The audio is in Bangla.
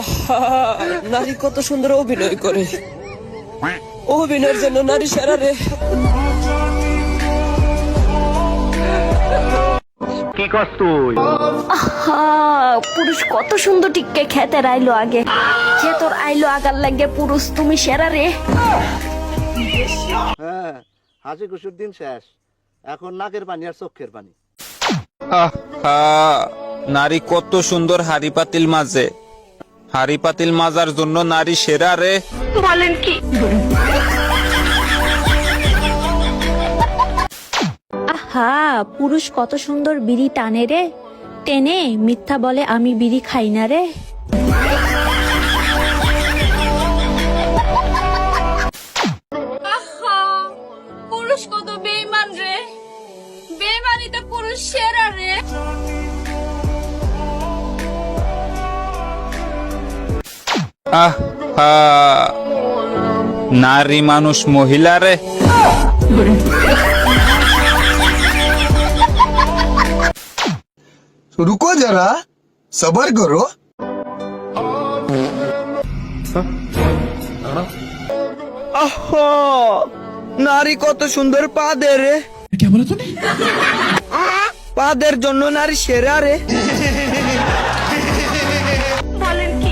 আহা, নারী কত সুন্দর অভিনয় করে। অভিনয়ের জন্য নারী সেরা রে। কি কস তুই? পুরুষ কত সুন্দর টিককে খেতের আইলো আগে, খেতর আইলো আগার লাগে পুরুষ তুমি সেরা রে। হ্যাঁ, হাসি খুশির দিন শেষ, এখন নাকের পানি আর চোখের পানি। আহা, নারী কত সুন্দর হাড়ি পাতিল মাঝে, হাড়ি পাতিল মাজার জন্য নারী সেরা রে। বলেন কি? আহা, পুরুষ কত সুন্দর বিড়ি টানে রে, টেনে মিথ্যা বলে আমি বিড়ি খাই না রে। পুরুষ কত বেঈমান রে, বেঈমানিতে পুরুষ সেরা রে। আহা, নারী মানুষ মহিলা রে। रुको जरा सबर करो। আহা, নারী কত সুন্দর পা দে রে। পাদের জন্য নারী সেরা রে। বলেন কি?